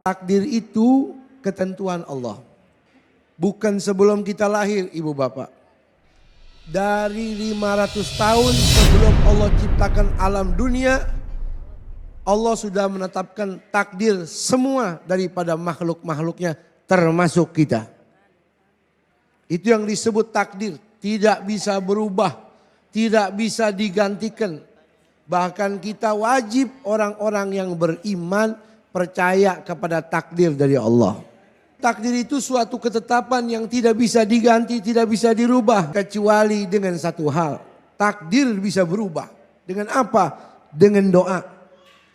Takdir itu ketentuan Allah. Bukan sebelum kita lahir, ibu bapak. Dari 500 tahun sebelum Allah ciptakan alam dunia, Allah sudah menetapkan takdir semua daripada makhluk-makhluknya termasuk kita. Itu yang disebut takdir, tidak bisa berubah, tidak bisa digantikan. Bahkan kita wajib orang-orang yang beriman percaya kepada takdir dari Allah. Takdir itu suatu ketetapan yang tidak bisa diganti, tidak bisa dirubah. Kecuali dengan satu hal. Takdir bisa berubah. Dengan apa? Dengan doa.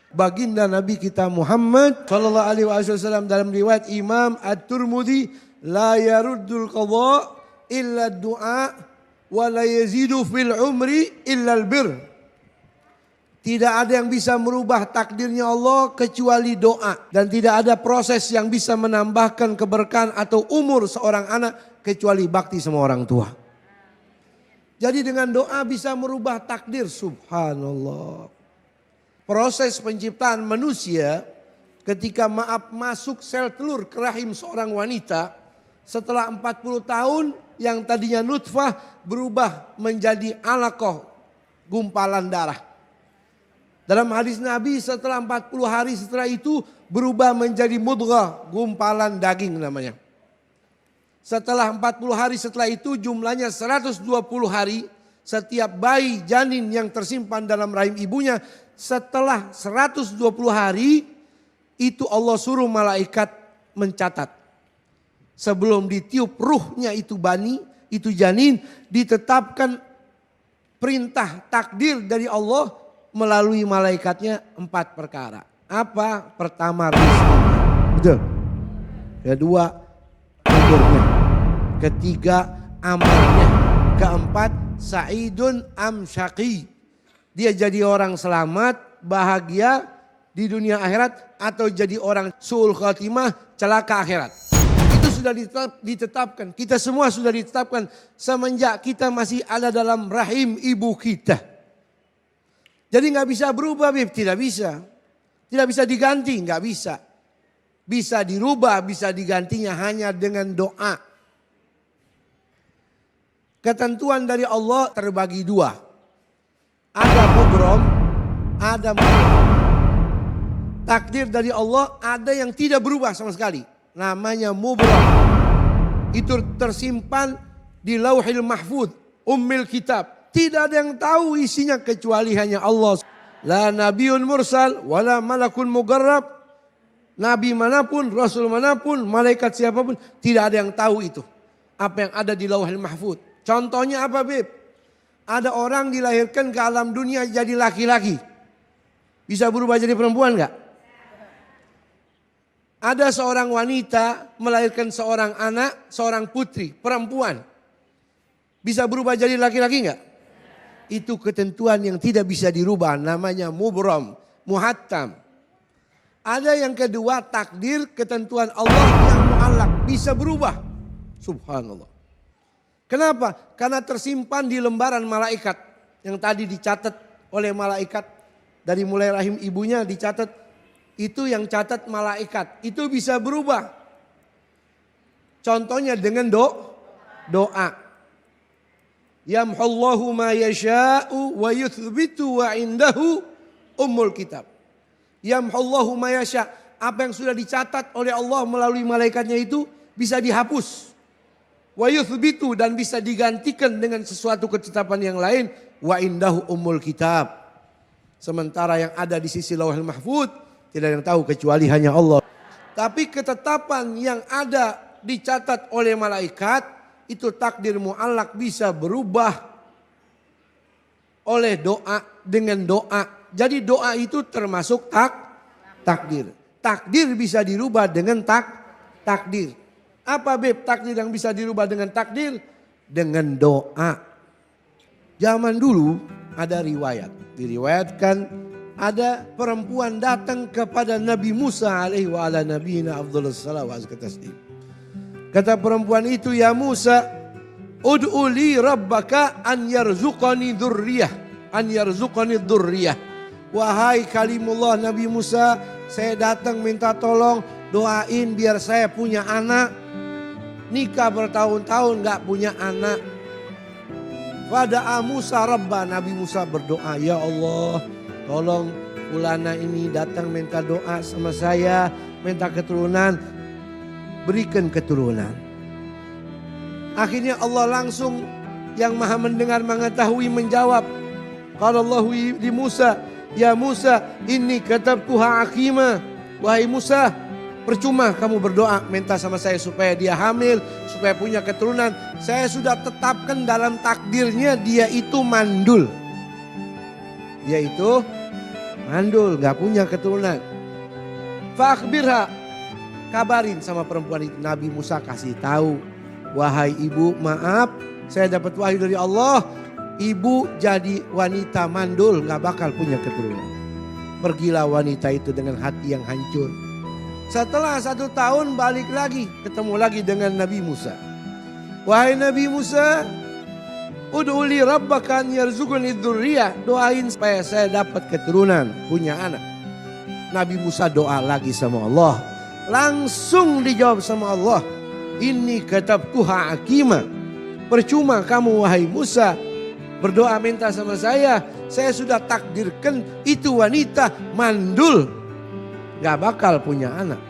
Baginda Nabi kita Muhammad sallallahu alaihi wasallam dalam riwayat Imam At-Tirmidzi, la yaruddul qadha illa du'a wa la yazidu fil umri illa al-bir. Tidak ada yang bisa merubah takdirnya Allah kecuali doa. Dan tidak ada proses yang bisa menambahkan keberkahan atau umur seorang anak kecuali bakti sama orang tua. Jadi dengan doa bisa merubah takdir, subhanallah. Proses penciptaan manusia ketika masuk sel telur ke rahim seorang wanita. Setelah 40 tahun yang tadinya nutfah berubah menjadi alaqah, gumpalan darah. Dalam hadis Nabi setelah 40 hari setelah itu berubah menjadi mudghah, gumpalan daging namanya. Setelah 40 hari setelah itu jumlahnya 120 hari. Setiap bayi janin yang tersimpan dalam rahim ibunya setelah 120 hari itu Allah suruh malaikat mencatat. Sebelum ditiup ruhnya itu itu janin ditetapkan perintah takdir dari Allah melalui malaikatnya 4 perkara. Apa? Pertama rizki. Betul. Kedua umurnya. Ketiga amalnya. Keempat sa'idun am syaqi. Dia jadi orang selamat, bahagia di dunia akhirat atau jadi orang su'ul khatimah, celaka akhirat. Itu sudah ditetapkan. Kita semua sudah ditetapkan semenjak kita masih ada dalam rahim ibu kita. Jadi nggak bisa berubah, Bib, tidak bisa. Tidak bisa diganti, nggak bisa. Bisa dirubah, bisa digantinya hanya dengan doa. Ketentuan dari Allah terbagi dua. Ada mubrom, ada mubrom. Takdir dari Allah ada yang tidak berubah sama sekali. Namanya mubrom. Itu tersimpan di Lauhil Mahfuz, Ummil Kitab. Tidak ada yang tahu isinya kecuali hanya Allah. La nabiun mursal, wala malakun mugarrab. Nabi manapun, rasul manapun, malaikat siapapun, tidak ada yang tahu itu. Apa yang ada di Lauhul Mahfuz. Contohnya apa, Bib? Ada orang dilahirkan ke alam dunia jadi laki-laki. Bisa berubah jadi perempuan enggak? Ada seorang wanita melahirkan seorang anak, seorang putri, perempuan. Bisa berubah jadi laki-laki enggak? Itu ketentuan yang tidak bisa dirubah, namanya mubrom, muhattam. Ada yang kedua, takdir ketentuan Allah yang mu'allaq, bisa berubah. Subhanallah. Kenapa? Karena tersimpan di lembaran malaikat yang tadi dicatat oleh malaikat. Dari mulai rahim ibunya dicatat, itu yang catat malaikat. Itu bisa berubah. Contohnya dengan doa. Yamhullahu ma yasha'u wa yuthbitu wa indahu ummul kitab. Yamhullahu ma yasha'. Apa yang sudah dicatat oleh Allah melalui malaikatnya itu bisa dihapus. Wa yuthbitu dan bisa digantikan dengan sesuatu ketetapan yang lain. Wa indahu ummul kitab. Sementara yang ada di sisi Lauhul Mahfuz tidak ada yang tahu kecuali hanya Allah. Tapi ketetapan yang ada dicatat oleh malaikat itu takdir mu'allaq bisa berubah oleh doa dengan doa. Jadi doa itu termasuk takdir. Takdir bisa dirubah dengan takdir. Apa, Beb, takdir yang bisa dirubah dengan takdir? Dengan doa. Zaman dulu ada riwayat. Diriwayatkan ada perempuan datang kepada Nabi Musa alaihi wa ala nabiyina afdhalus salawat wa taslim. Kata perempuan itu, ya Musa, ud'u li rabbaka an yarzuqani dzurriyyah. Wahai kalimullah Nabi Musa, saya datang minta tolong doain biar saya punya anak. Nikah bertahun-tahun gak punya anak. Fada'a Musa Rabbah, Nabi Musa berdoa, ya Allah tolong fulana ini datang minta doa sama saya, minta keturunan, berikan keturunan. Akhirnya Allah langsung yang maha mendengar mengetahui menjawab. Qala Allahu li Musa, ya Musa inni katabtuha aqima. Wahai Musa, percuma kamu berdoa minta sama saya supaya dia hamil, supaya punya keturunan. Saya sudah tetapkan dalam takdirnya dia itu mandul. Dia itu mandul, gak punya keturunan. Fa'akhbirha, kabarin sama perempuan itu. Nabi Musa kasih tahu, wahai ibu maaf, saya dapat wahyu dari Allah. Ibu jadi wanita mandul, gak bakal punya keturunan. Pergilah wanita itu dengan hati yang hancur. Setelah 1 tahun balik lagi, ketemu lagi dengan Nabi Musa. Wahai Nabi Musa, ud'uli rabbaka an yarzuqni dzurriyyah, doain supaya saya dapat keturunan, punya anak. Nabi Musa doa lagi sama Allah. Langsung dijawab sama Allah. Inni katabtuha aqima. Percuma kamu wahai Musa berdoa minta sama saya sudah takdirkan itu wanita mandul, gak bakal punya anak.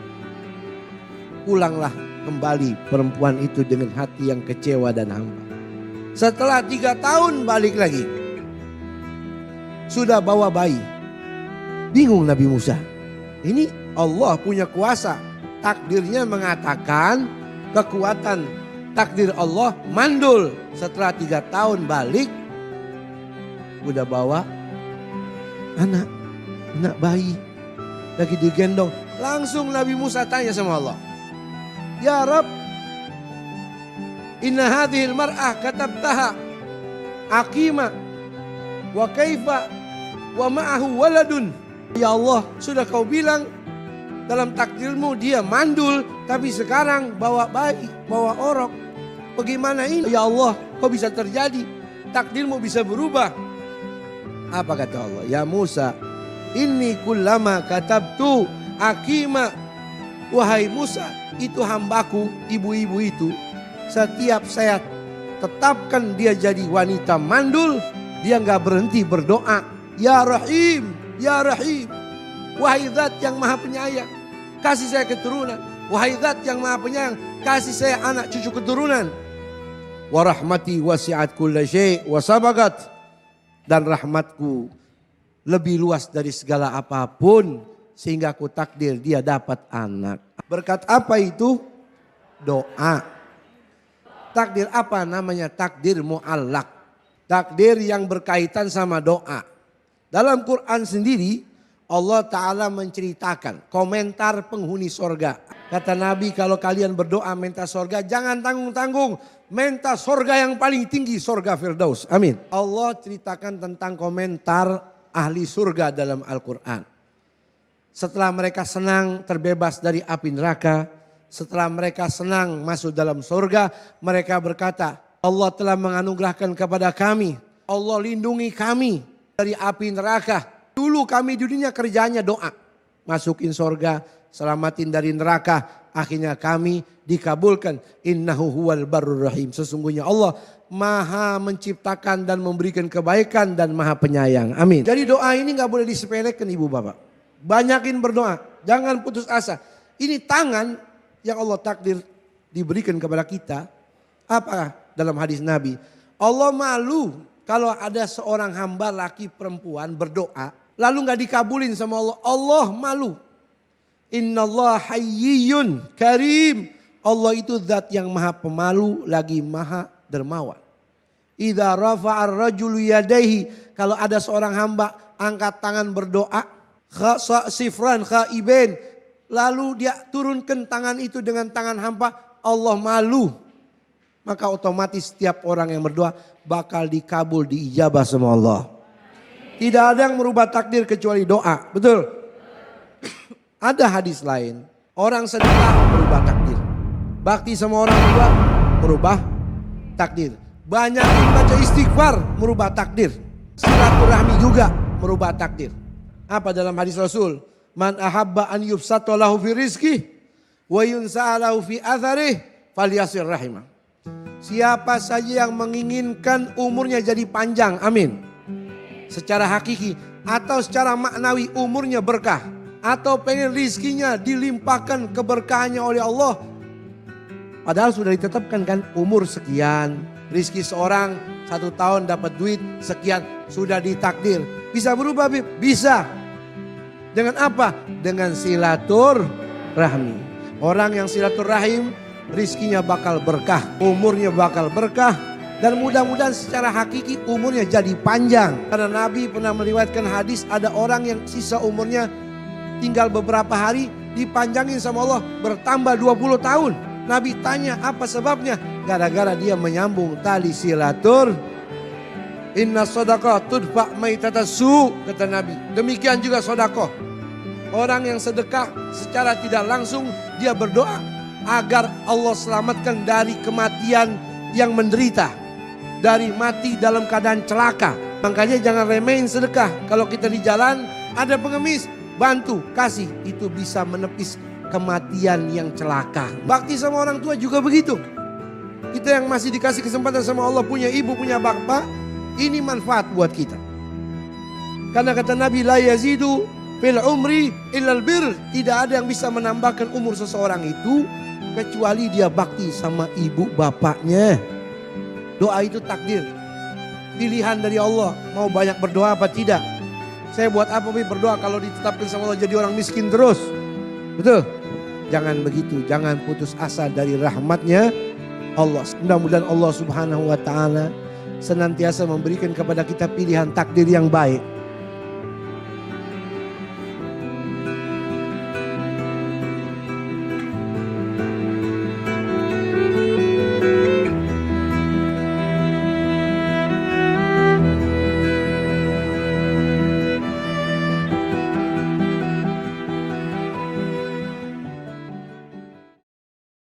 Pulanglah kembali perempuan itu dengan hati yang kecewa dan hampa. Setelah 3 tahun balik lagi, sudah bawa bayi. Bingung Nabi Musa, ini Allah punya kuasa. Takdirnya mengatakan kekuatan takdir Allah mandul. Setelah 3 tahun balik, udah bawa anak bayi lagi digendong. Langsung Nabi Musa tanya sama Allah, ya Rabb, inna hadhil mar'ah katabtaha aqima wa kaifa wa ma'ahu waladun. Ya Allah, sudah kau bilang dalam takdirmu dia mandul, tapi sekarang bawa bayi, bawa orok. Bagaimana ini? Ya Allah, kok bisa terjadi? Takdirmu bisa berubah. Apa kata Allah? Ya Musa, inni kullama katabtu aqima. Wahai Musa, itu hambaku, ibu-ibu itu. Setiap saya tetapkan dia jadi wanita mandul, dia gak berhenti berdoa. Ya Rahim, Ya Rahim. Wahai Zat yang maha penyayang, kasih saya keturunan. Wahai Zat yang maha penyayang, kasih saya anak cucu keturunan. Wa rahmati wasi'at kulla syai' wa sabagat. Dan rahmatku lebih luas dari segala apapun, sehingga aku takdir dia dapat anak. Berkat apa itu? Doa. Takdir apa namanya? Takdir mu'allaq. Takdir yang berkaitan sama doa. Dalam Quran sendiri Allah Ta'ala menceritakan komentar penghuni sorga. Kata Nabi, kalau kalian berdoa minta sorga, jangan tanggung-tanggung. Minta sorga yang paling tinggi, sorga Firdaus. Amin. Allah ceritakan tentang komentar ahli surga dalam Al-Quran. Setelah mereka senang terbebas dari api neraka, setelah mereka senang masuk dalam surga, mereka berkata, Allah telah menganugerahkan kepada kami, Allah lindungi kami dari api neraka. Dulu kami di dunia kerjanya doa, masukin surga, selamatin dari neraka. Akhirnya kami dikabulkan. Innahu huwal barur rahim. Sesungguhnya Allah maha menciptakan dan memberikan kebaikan dan maha penyayang. Amin. Jadi doa ini gak boleh disepelekan ibu bapak. Banyakin berdoa. Jangan putus asa. Ini tangan yang Allah takdir diberikan kepada kita. Apa dalam hadis Nabi? Allah malu kalau ada seorang hamba laki perempuan berdoa, lalu gak dikabulin sama Allah. Allah malu. Innallaha hayyun karim. Allah itu zat yang maha pemalu lagi maha dermawan. Idza rafa'ar rajulu yadaihi, kalau ada seorang hamba angkat tangan berdoa, sifran khaiben, lalu dia turunkan tangan itu dengan tangan hamba, Allah malu. Maka otomatis setiap orang yang berdoa bakal dikabul, diijabah sama Allah. Tidak ada yang merubah takdir kecuali doa. Betul? Ada hadis lain, orang sedekah merubah takdir. Bakti sama orang tua merubah takdir. Banyak yang baca istighfar merubah takdir. Silaturahmi juga merubah takdir. Apa dalam hadis Rasul? Man ahabba an yubsata lahu fi rizki wa yunsa'alahu fi atharih falyasir rahimah. Siapa saja yang menginginkan umurnya jadi panjang, amin. Secara hakiki atau secara maknawi umurnya berkah. Atau pengen rizkinya dilimpahkan keberkahannya oleh Allah. Padahal sudah ditetapkan kan umur sekian. Rizki seorang 1 tahun dapat duit sekian, sudah ditakdir. Bisa berubah Bib? Bisa. Dengan apa? Dengan silaturahmi. Orang yang silaturahim rizkinya bakal berkah, umurnya bakal berkah. Dan mudah-mudahan secara hakiki umurnya jadi panjang. Karena Nabi pernah meriwayatkan hadis ada orang yang sisa umurnya tinggal beberapa hari dipanjangin sama Allah bertambah 20 tahun. Nabi tanya apa sebabnya? Gara-gara dia menyambung tali silatur. Inna sadaqah tudfa maitatasu, kata Nabi. Demikian juga sedekah. Orang yang sedekah secara tidak langsung dia berdoa agar Allah selamatkan dari kematian yang menderita. Dari mati dalam keadaan celaka. Makanya jangan remehin sedekah. Kalau kita di jalan ada pengemis, bantu, kasih. Itu bisa menepis kematian yang celaka. Bakti sama orang tua juga begitu. Kita yang masih dikasih kesempatan sama Allah, punya ibu, punya bapak, ini manfaat buat kita. Karena kata Nabi, la yazidu fil umri illal bir. Tidak ada yang bisa menambahkan umur seseorang itu kecuali dia bakti sama ibu bapaknya. Doa itu takdir, pilihan dari Allah. Mau banyak berdoa apa tidak? Saya buat apa berdoa kalau ditetapkan sama Allah jadi orang miskin terus? Betul? Jangan begitu, jangan putus asa dari rahmatnya Allah. Mudah-mudahan Allah Subhanahu wa ta'ala senantiasa memberikan kepada kita pilihan takdir yang baik.